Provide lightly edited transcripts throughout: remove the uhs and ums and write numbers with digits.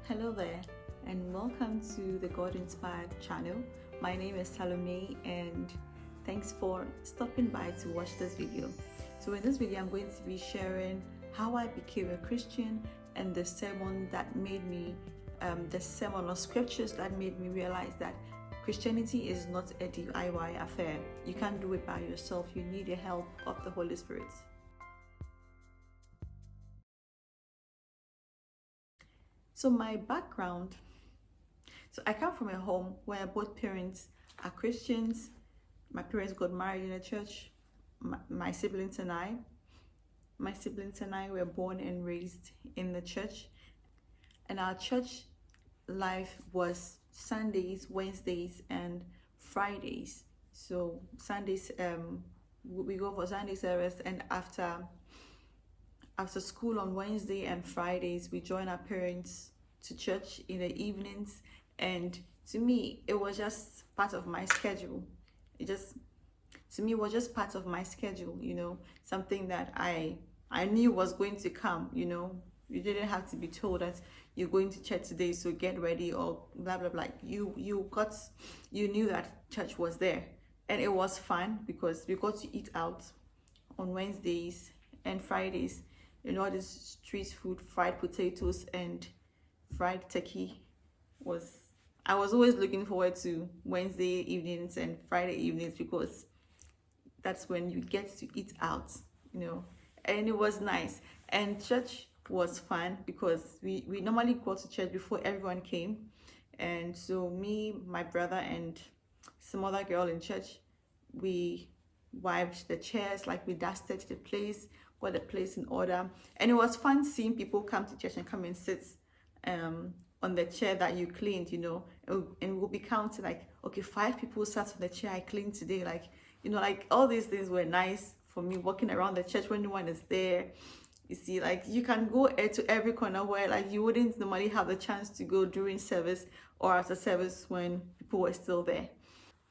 Hello there, and welcome to the God-Inspired channel. My name is Salome, and thanks for stopping by to watch this video. So in this video, I'm going to be sharing how I became a Christian and the sermon that made me, the sermon or scriptures that made me realize that Christianity is not a DIY affair. You can't do it by yourself. You need the help of the Holy Spirit. So my background, I come from a home where both parents are Christians. My parents got married in a church. My siblings and I were born and raised in the church. And our church life was Sundays, Wednesdays, and Fridays. So Sundays, we go for Sunday service, and after school on Wednesday and Fridays, we join our parents to church in the evenings. And to me, it was just part of my schedule. It was just part of my schedule, something that I knew was going to come. You didn't have to be told that you're going to church today, so get ready or blah blah blah. You knew that church was there, and it was fun because we got to eat out on Wednesdays and Fridays. All this street food, fried potatoes and fried turkey. I was always looking forward to Wednesday evenings and Friday evenings because that's when you get to eat out, and it was nice. And church was fun because we normally go to church before everyone came. And so me, my brother, and some other girl in church, we wiped the chairs, like we dusted the place, got the place in order. And it was fun seeing people come to church and come and sit on the chair that you cleaned, and we'll be counting like, okay, 5 people sat on the chair I cleaned today. Like all these things were nice for me, walking around the church when no one is there. You see, like you can go to every corner where like you wouldn't normally have the chance to go during service or after service when people were still there.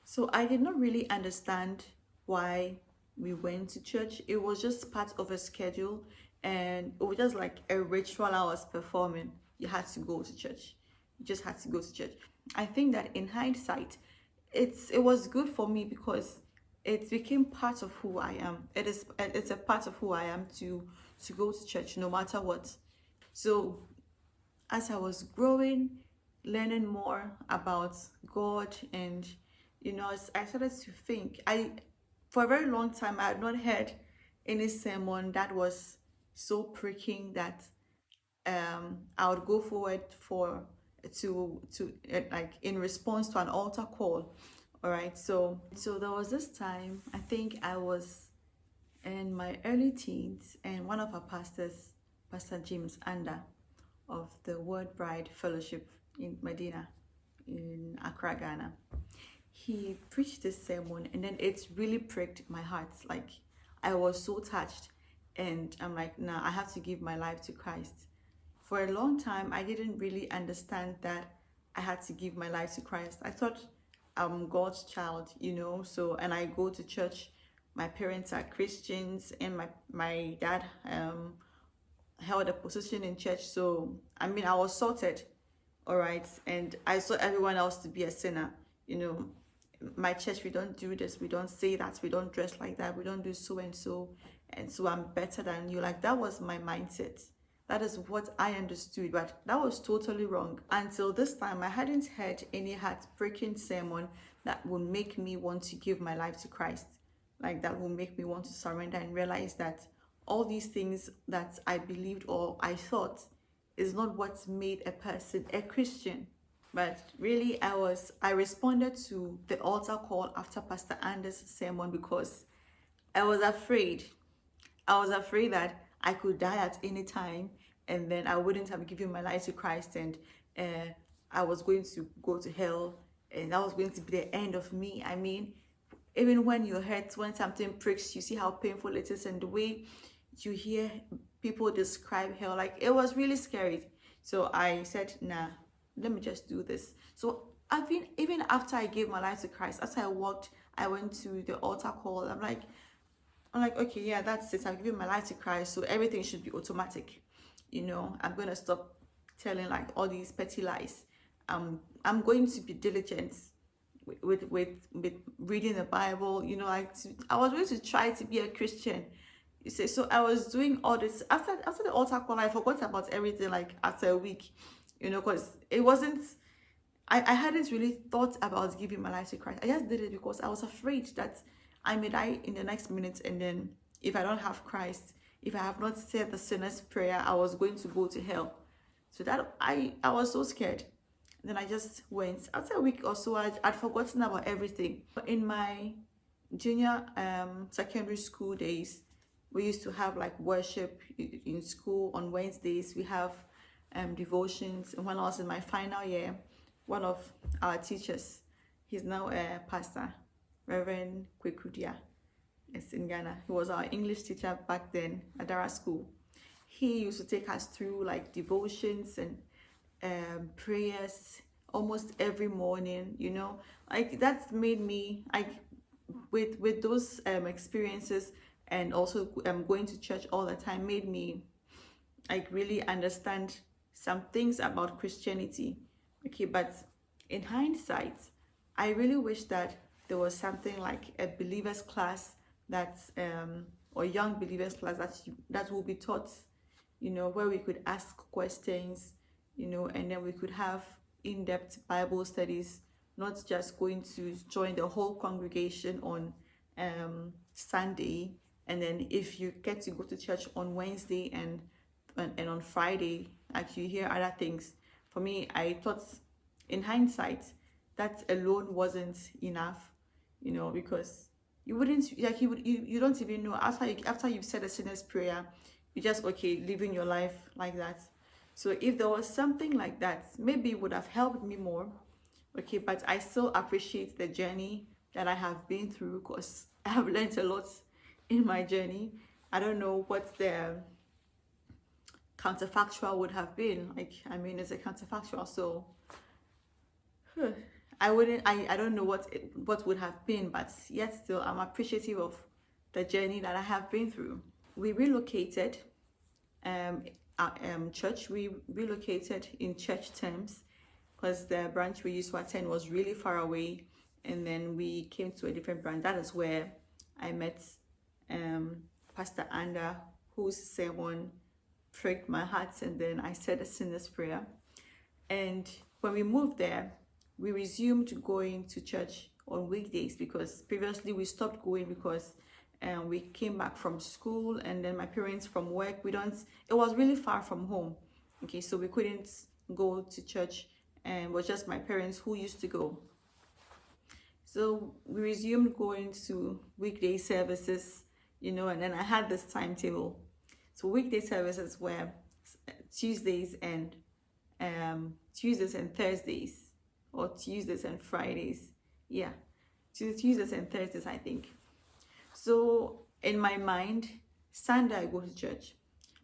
So I did not really understand why we went to church. It was just part of a schedule, and it was just like a ritual I was performing. You had to go to church. You just had to go to church. I think that in hindsight, it was good for me because it became part of who I am. It's a part of who I am to go to church no matter what. So as I was growing, learning more about God, and I started to think, for a very long time I had not heard any sermon that was so pricking that I would go forward to like in response to an altar call. All right, so there was this time, I think I was in my early teens, and one of our pastors, Pastor James Anda of the Word Bride Fellowship in Medina in Accra, Ghana, he preached this sermon, and then it really pricked my heart. Like I was so touched, and I'm like, nah, I have to give my life to Christ. For a long time, I didn't really understand that I had to give my life to Christ. I thought I'm God's child, so, and I go to church. My parents are Christians, and my dad held a position in church. So, I was sorted, all right? And I saw everyone else to be a sinner. My church, we don't do this, we don't say that, we don't dress like that, we don't do so and so I'm better than you. Like that was my mindset. That is what I understood, but that was totally wrong. Until this time, I hadn't heard any heartbreaking sermon that would make me want to give my life to Christ. Like that would make me want to surrender and realize that all these things that I believed or I thought is not what made a person a Christian. But really, I responded to the altar call after Pastor Anda's sermon because I was afraid. I was afraid that I could die at any time, and then I wouldn't have given my life to Christ, and I was going to go to hell, and that was going to be the end of me. Even when you hurt, when something pricks, you see how painful it is, and the way you hear people describe hell, like it was really scary. So I said, nah, let me just do this. So even after I gave my life to Christ, after I went to the altar call, I'm like, okay, yeah, that's it. I've given my life to Christ, so everything should be automatic. I'm going to stop telling like all these petty lies. I'm going to be diligent with reading the Bible, you know, like I was going to try to be a Christian. You say, so I was doing all this after the altar call. I forgot about everything like after a week, you know, because it wasn't, I hadn't really thought about giving my life to Christ. I just did it because I was afraid that I may die in the next minute, and then if I don't have Christ, if I have not said the sinner's prayer, I was going to go to hell. So that I was so scared. Then I just went. After a week or so, I'd forgotten about everything. In my junior secondary school days, we used to have like worship in school on Wednesdays. We have devotions. And when I was in my final year, one of our teachers, he's now a pastor, Reverend 𝘀𝗂𝗯𝘀𝗰, is in Ghana. He was our English teacher back then at Dara School. He used to take us through like devotions and prayers almost every morning, you know. Like that's made me, with those experiences, and also going to church all the time, made me like really understand some things about Christianity. Okay, but in hindsight, I really wish that there was something like a believers class that's or young believers class that will be taught, you know, where we could ask questions, you know, and then we could have in-depth Bible studies, not just going to join the whole congregation on Sunday, and then if you get to go to church on Wednesday and on Friday, like you hear other things. For me, I thought in hindsight that alone wasn't enough, you know, because you wouldn't, like you don't even know after you've said a sinner's prayer, you just living your life like that. So if there was something like that, maybe it would have helped me more. Okay, but I still appreciate the journey that I have been through, because I have learned a lot in my journey. I don't know what the counterfactual would have been. Like, I mean, it's a counterfactual, so I don't know what would have been, but yet still I'm appreciative of the journey that I have been through. We relocated church. We relocated in church terms because the branch we used to attend was really far away, and then we came to a different branch. That is where I met Pastor Anda, whose sermon pricked my heart, and then I said a sinner's prayer. And when we moved there, we resumed going to church on weekdays, because previously we stopped going because we came back from school, and then my parents from work, it was really far from home. Okay, so we couldn't go to church, and it was just my parents who used to go. So we resumed going to weekday services, you know, and then I had this timetable. So weekday services were Tuesdays and Thursdays, or Tuesdays and Fridays. Yeah, Tuesdays and Thursdays, I think. So in my mind, Sunday I go to church.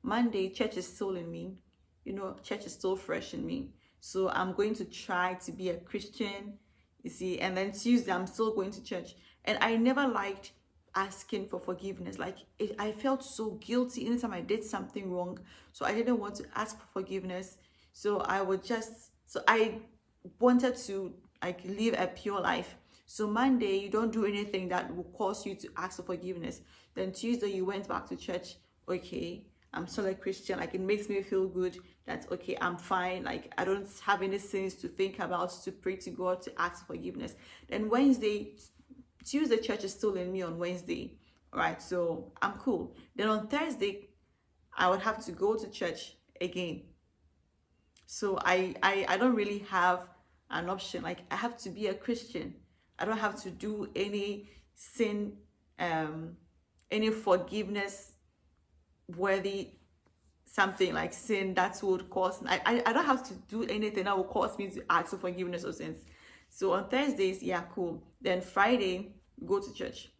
Monday, church is still in me. You know, church is still fresh in me. So I'm going to try to be a Christian, you see. And then Tuesday, I'm still going to church. And I never liked asking for forgiveness. Like, I felt so guilty anytime I did something wrong. So I didn't want to ask for forgiveness. So I wanted to like live a pure life. So Monday, you don't do anything that will cause you to ask for forgiveness. Then Tuesday, you went back to church. Okay, I'm still a Christian. Like, it makes me feel good that, okay, I'm fine. Like, I don't have any sins to think about, to pray to God, to ask for forgiveness. Then Tuesday, church is still in me on Wednesday. All right, so I'm cool. Then on Thursday, I would have to go to church again. So I don't really have an option. Like, I have to be a Christian. I don't have to do any sin, any forgiveness worthy something like sin that would cause, I don't have to do anything that will cause me to ask for forgiveness of sins. So on Thursdays, yeah, cool. Then Friday, go to church.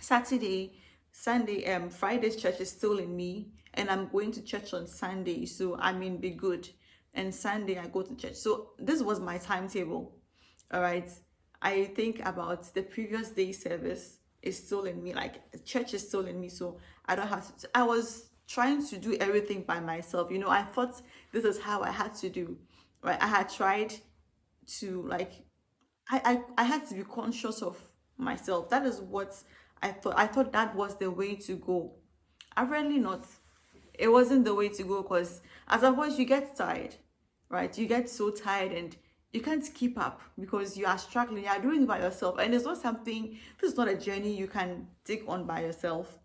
Saturday, Sunday, Friday's church is still in me, and I'm going to church on Sunday. So I mean, be good. And Sunday, I go to church. So this was my timetable. All right. I think about the previous day service is still in me. Like, church is still in me. So I don't have to. I was trying to do everything by myself. You know, I thought this is how I had to do, right? I had tried to like, I had to be conscious of myself. That is what I thought. I thought that was the way to go. Apparently not. It wasn't the way to go, because at some point you get tired, right? You get so tired and you can't keep up because you are struggling. You are doing it by yourself, and it's not something. This is not a journey you can take on by yourself.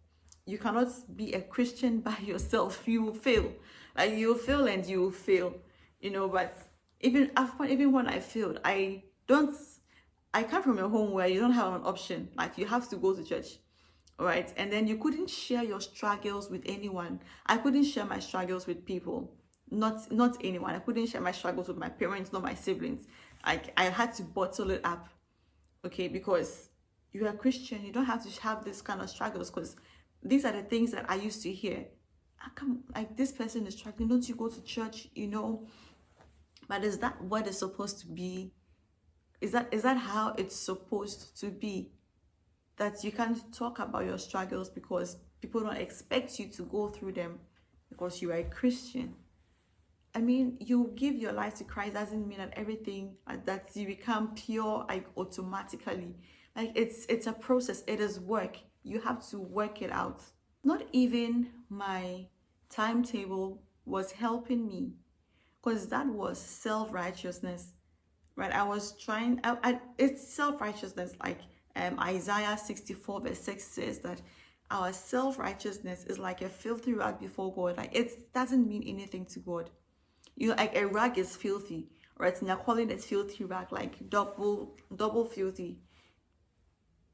You cannot be a Christian by yourself. You will fail. Like, you will fail and you will fail. You know, but even when I failed, I come from a home where you don't have an option. Like, you have to go to church, right? And then you couldn't share your struggles with anyone. I couldn't share my struggles with people, not anyone. I couldn't share my struggles with my parents, not my siblings. Like, I had to bottle it up, okay? Because you are Christian, you don't have to have this kind of struggles, because these are the things that I used to hear. Like, this person is struggling, don't you go to church, you know? But is that what it's supposed to be? Is that how it's supposed to be? That you can't talk about your struggles because people don't expect you to go through them because you are a Christian. I mean, you give your life to Christ doesn't mean that everything, that you become pure, like, automatically. Like, it's a process. It is work. You have to work it out. Not even my timetable was helping me, because that was self-righteousness, right? I was trying, it's self-righteousness. Like, Isaiah 64 verse 6 says that our self-righteousness is like a filthy rag before God. Like, it doesn't mean anything to God. You know, like, a rag is filthy, right? And you're calling it filthy rag, like double filthy.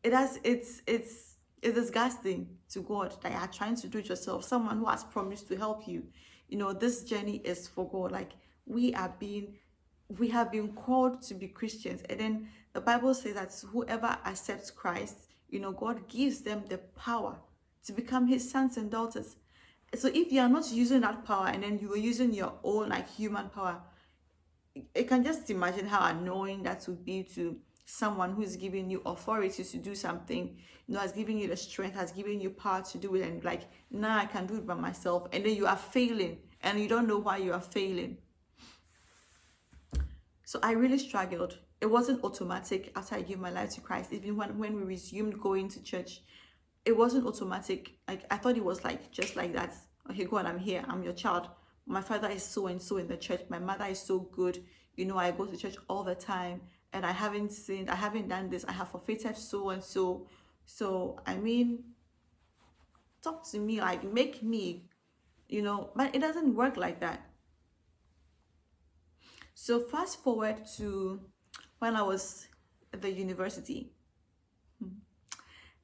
It's disgusting to God that you are trying to do it yourself. Someone who has promised to help you. You know, this journey is for God. Like, we have been called to be Christians, and then the Bible says that whoever accepts Christ, you know, God gives them the power to become his sons and daughters. So if you are not using that power, and then you are using your own, like, human power, you can just imagine how annoying that would be to someone who is giving you authority to do something, you know, has given you the strength, has given you power to do it, and like, nah, I can do it by myself, and then you are failing and you don't know why you are failing. So I really struggled. It wasn't automatic after I gave my life to Christ. Even when we resumed going to church, it wasn't automatic. Like, I thought it was like just like that. Okay, God, I'm here. I'm your child. My father is so and so in the church. My mother is so good. You know, I go to church all the time, and I haven't sinned. I haven't done this. I have forfeited so and so. So, I mean, talk to me, like, make me, you know, but it doesn't work like that. So fast forward to when I was at the university,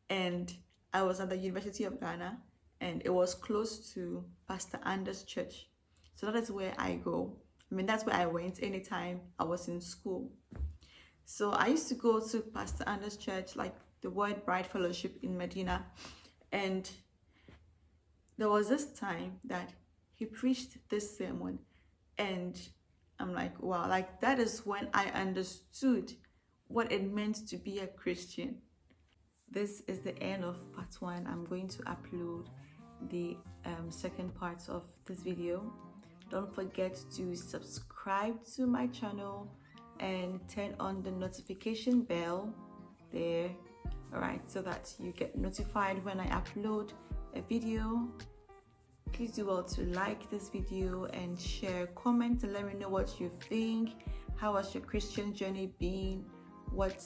and I was at the University of Ghana, and it was close to Pastor Anders' church. So that is where I go. I mean, that's where I went anytime I was in school. So I used to go to Pastor Anders' church, like the Word Bride Fellowship in Medina. And there was this time that he preached this sermon, and I'm like, wow, like, that is when I understood what it meant to be a Christian. This is the end of part 1. I'm going to upload the second part of this video. Don't forget to subscribe to my channel and turn on the notification bell there, all right, so that you get notified when I upload a video. Please do well to like this video and share, comment, and let me know what you think. How has your Christian journey been? What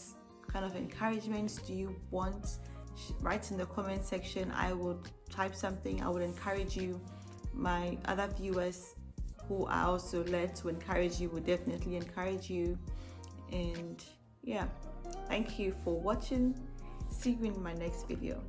kind of encouragement do you want? Write in the comment section. I would type something. I would encourage you. My other viewers who are also led to encourage you will definitely encourage you. And yeah, thank you for watching. See you in my next video.